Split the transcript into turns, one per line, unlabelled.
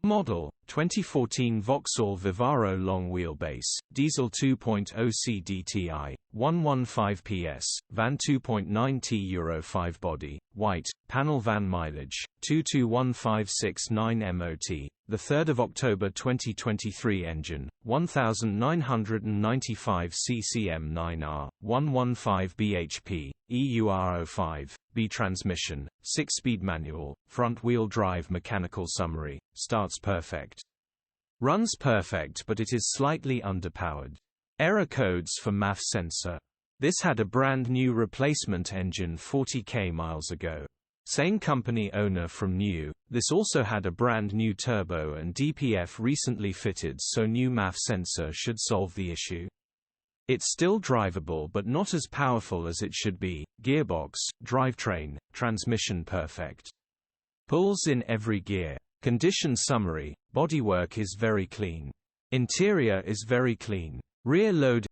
Model 2014 VAUXHALL Vivaro long wheelbase, diesel 2.0 CDTI, 115 PS, van 2.9T Euro 5 body, white, panel van mileage, 221569 MOT, 3 October 2023 engine, 1995 CCM9R, 115 bhp, EUR05, B transmission, 6-speed manual, front-wheel drive mechanical summary, starts perfect. Runs perfect but it is slightly underpowered. Error codes for MAF sensor. This had a brand new replacement engine 40k miles ago. Same company owner from new. This also had a brand new turbo and DPF recently fitted, so new MAF sensor should solve the issue. It's still drivable but not as powerful as it should be. Gearbox, drivetrain, transmission perfect. Pulls in every gear. Condition summary: bodywork is very clean. Interior is very clean. Rear load